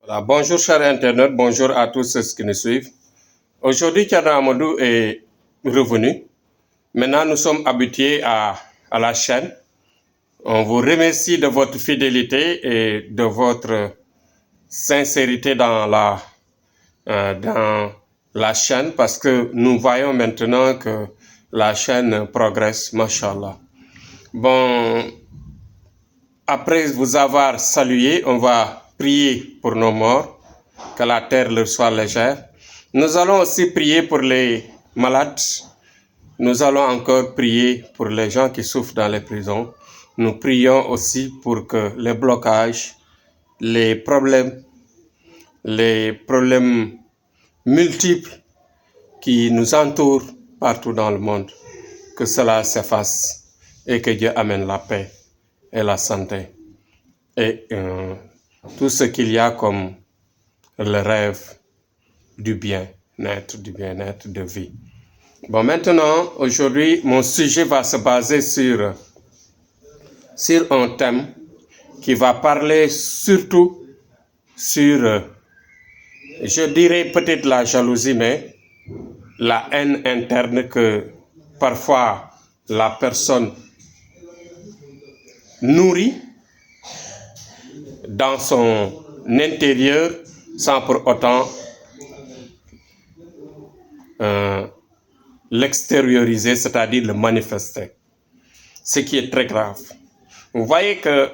Voilà, bonjour chers internautes, bonjour à tous ceux qui nous suivent. Aujourd'hui, Thierno Amadou est revenu. Maintenant, nous sommes habitués à la chaîne. On vous remercie de votre fidélité et de votre sincérité dans la chaîne parce que nous voyons maintenant que la chaîne progresse, machallah. Bon, après vous avoir salué, on va prier pour nos morts, que la terre leur soit légère. Nous allons aussi prier pour les malades. Nous allons encore prier pour les gens qui souffrent dans les prisons. Nous prions aussi pour que les blocages, les problèmes multiples qui nous entourent partout dans le monde, que cela s'efface et que Dieu amène la paix et la santé et tout ce qu'il y a comme le rêve du bien-être, de vie. Bon, maintenant, aujourd'hui, mon sujet va se baser sur un thème qui va parler surtout sur, je dirais peut-être la jalousie, mais la haine interne que parfois la personne nourrit dans son intérieur sans pour autant l'extérioriser, c'est-à-dire le manifester, ce qui est très grave. Vous voyez que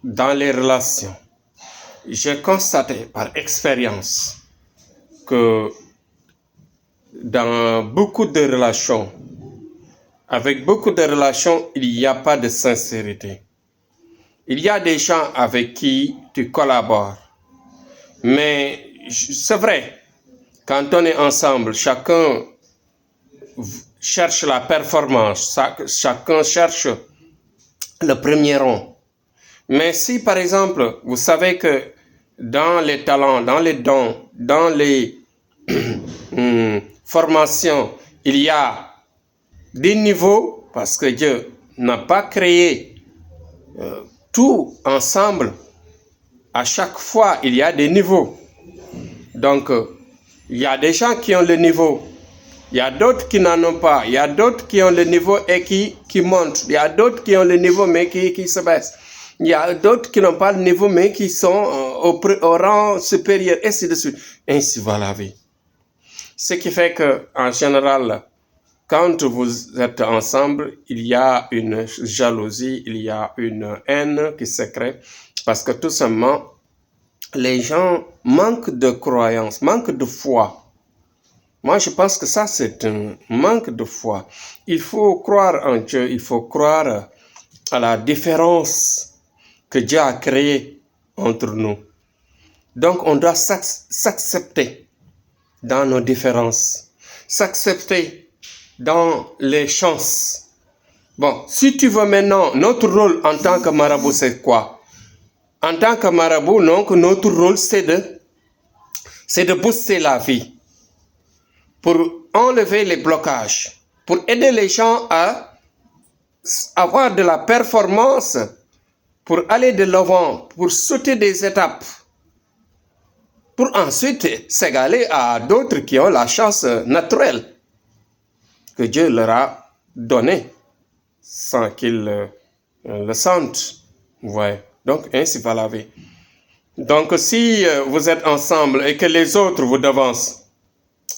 dans les relations, j'ai constaté par expérience que dans beaucoup de relations, avec beaucoup de relations, il n'y a pas de sincérité. Il y a des gens avec qui tu collabores, mais c'est vrai, quand on est ensemble, chacun cherche la performance, chacun cherche le premier rang. Mais si, par exemple, vous savez que dans les talents, dans les dons, dans les formations, il y a des niveaux, parce que Dieu n'a pas créé tout ensemble. À chaque fois, il y a des niveaux. Donc, il y a des gens qui ont le niveau. Il y a d'autres qui n'en ont pas. Il y a d'autres qui ont le niveau et qui montent. Il y a d'autres qui ont le niveau mais qui se baissent. Il y a d'autres qui n'ont pas le niveau mais qui sont au rang supérieur, et ainsi de suite. Ainsi va la vie. Ce qui fait qu'en général, quand vous êtes ensemble, il y a une jalousie, il y a une haine qui se crée parce que tout simplement, les gens manquent de croyance, manquent de foi. Moi, je pense que ça, c'est un manque de foi. Il faut croire en Dieu, il faut croire à la différence que Dieu a créée entre nous. Donc, on doit s'accepter dans nos différences, s'accepter dans les chances. Bon, si tu veux maintenant, notre rôle en tant que marabout, c'est quoi? En tant que marabout, donc, notre rôle, c'est de booster la vie, pour enlever les blocages, pour aider les gens à avoir de la performance, pour aller de l'avant, pour sauter des étapes, pour ensuite s'égaler à d'autres qui ont la chance naturelle que Dieu leur a donnée sans qu'ils le sentent. Ouais. Donc, ainsi va la vie. Donc, si vous êtes ensemble et que les autres vous devancent,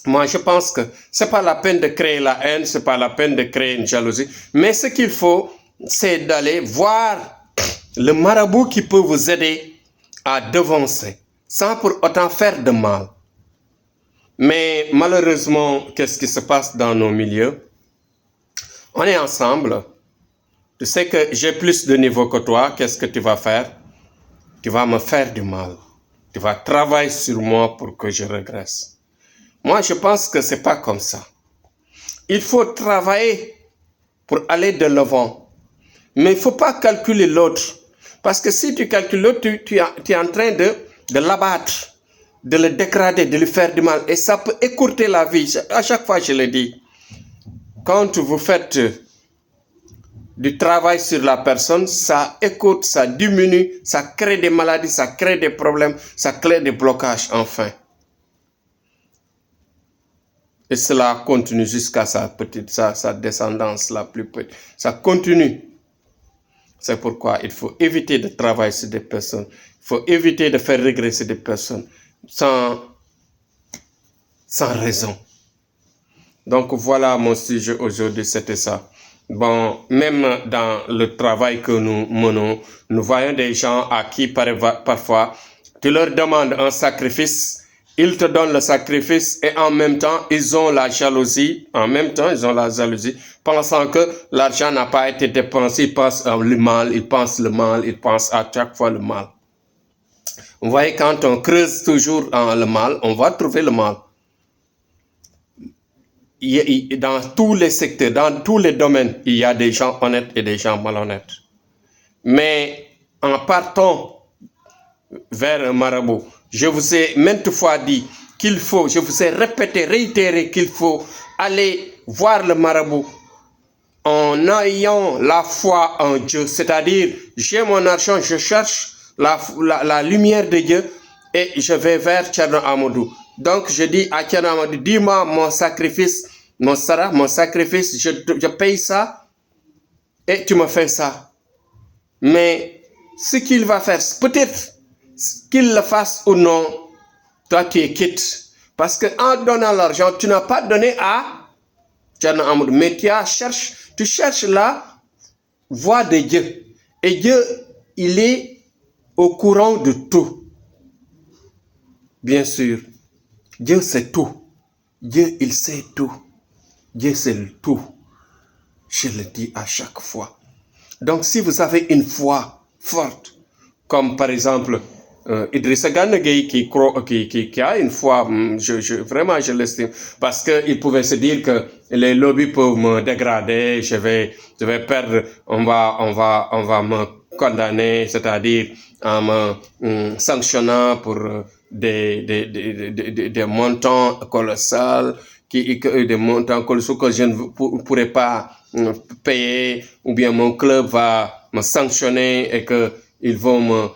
moi, je pense que ce n'est pas la peine de créer la haine, ce n'est pas la peine de créer une jalousie. Mais ce qu'il faut, c'est d'aller voir le marabout qui peut vous aider à devancer, sans pour autant faire de mal. Mais malheureusement, qu'est-ce qui se passe dans nos milieux? On est ensemble. Tu sais que j'ai plus de niveau que toi. Qu'est-ce que tu vas faire? Tu vas me faire du mal. Tu vas travailler sur moi pour que je régresse. Moi, je pense que ce n'est pas comme ça. Il faut travailler pour aller de l'avant. Mais il ne faut pas calculer l'autre. Parce que si tu calcules l'autre, tu es en train de l'abattre, de le dégrader, de lui faire du mal. Et ça peut écourter la vie. À chaque fois, je le dis. Quand vous faites du travail sur la personne, ça écoute, ça diminue, ça crée des maladies, ça crée des problèmes, ça crée des blocages, enfin. Et cela continue jusqu'à sa descendance la plus petite. Ça continue. C'est pourquoi il faut éviter de travailler sur des personnes. Il faut éviter de faire régresser des personnes sans raison. Donc voilà mon sujet aujourd'hui, c'était ça. Bon, même dans le travail que nous menons, nous voyons des gens à qui parfois tu leur demandes un sacrifice, ils te donnent le sacrifice et en même temps, ils ont la jalousie. Pensant que l'argent n'a pas été dépensé. Ils pensent le mal, ils pensent à chaque fois le mal. Vous voyez, quand on creuse toujours le mal, on va trouver le mal. Dans tous les secteurs, dans tous les domaines, il y a des gens honnêtes et des gens malhonnêtes. Mais en partant vers un marabout, je vous ai maintes fois dit qu'il faut, je vous ai réitéré qu'il faut aller voir le marabout en ayant la foi en Dieu. C'est-à-dire, j'ai mon argent, je cherche la lumière de Dieu et je vais vers Thierno Amadou. Donc, je dis à Thierno Amadou, dis-moi mon sacrifice, mon sacrifice, je paye ça et tu me fais ça. Mais ce qu'il va faire, peut-être qu'il le fasse ou non, toi tu es quitte. Parce qu'en donnant l'argent, tu n'as pas donné à Thierno Amadou, mais tu cherches la voie de Dieu. Et Dieu, il est au courant de tout. Bien sûr, Dieu sait tout. Dieu, il sait tout. Dieu sait tout. Je le dis à chaque fois. Donc, si vous avez une foi forte, comme par exemple Idrissa Gana Gueye qui a une foi, vraiment je l'estime, parce qu'il pouvait se dire que les lobbies peuvent me dégrader, je vais perdre, on va me condamner, c'est-à-dire en me sanctionnant pour des montants colossaux, des montants colossaux que je ne pourrais pas payer, ou bien mon club va me sanctionner et qu'ils vont me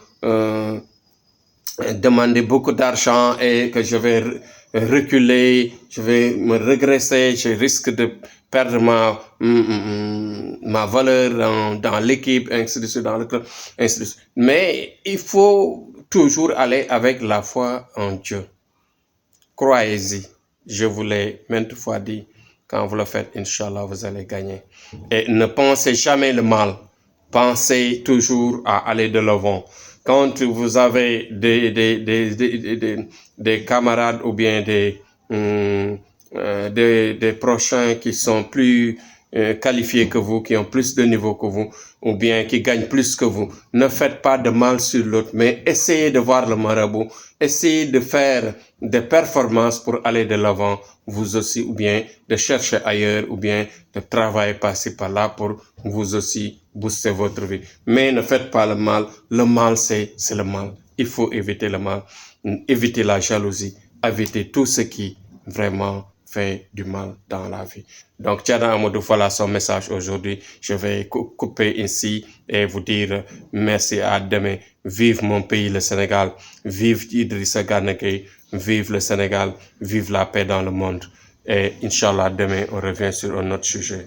demander beaucoup d'argent et que je vais reculer, je vais me régresser, je risque de perdre ma valeur dans l'équipe, ainsi de suite, dans le club, ainsi de suite. Mais il faut toujours aller avec la foi en Dieu. Croyez-y. Je vous l'ai maintes fois dit, quand vous le faites, Inch'Allah, vous allez gagner. Et ne pensez jamais le mal. Pensez toujours à aller de l'avant. Quand vous avez des camarades ou bien des prochains qui sont plus qualifiés que vous, qui ont plus de niveau que vous, ou bien qui gagnent plus que vous, ne faites pas de mal sur l'autre, mais essayez de voir le marabout, essayez de faire des performances pour aller de l'avant, vous aussi, ou bien de chercher ailleurs, ou bien de travailler par-ci par-là pour vous aussi booster votre vie. Mais ne faites pas le mal c'est le mal. Il faut éviter le mal, éviter la jalousie, éviter tout ce qui vraiment fait du mal dans la vie. Donc, Thierno Amadou, voilà son message aujourd'hui. Je vais couper ici et vous dire merci, à demain. Vive mon pays, le Sénégal. Vive Idrissa Gana Gueye. Vive le Sénégal. Vive la paix dans le monde. Et Inch'Allah, demain, on revient sur un autre sujet.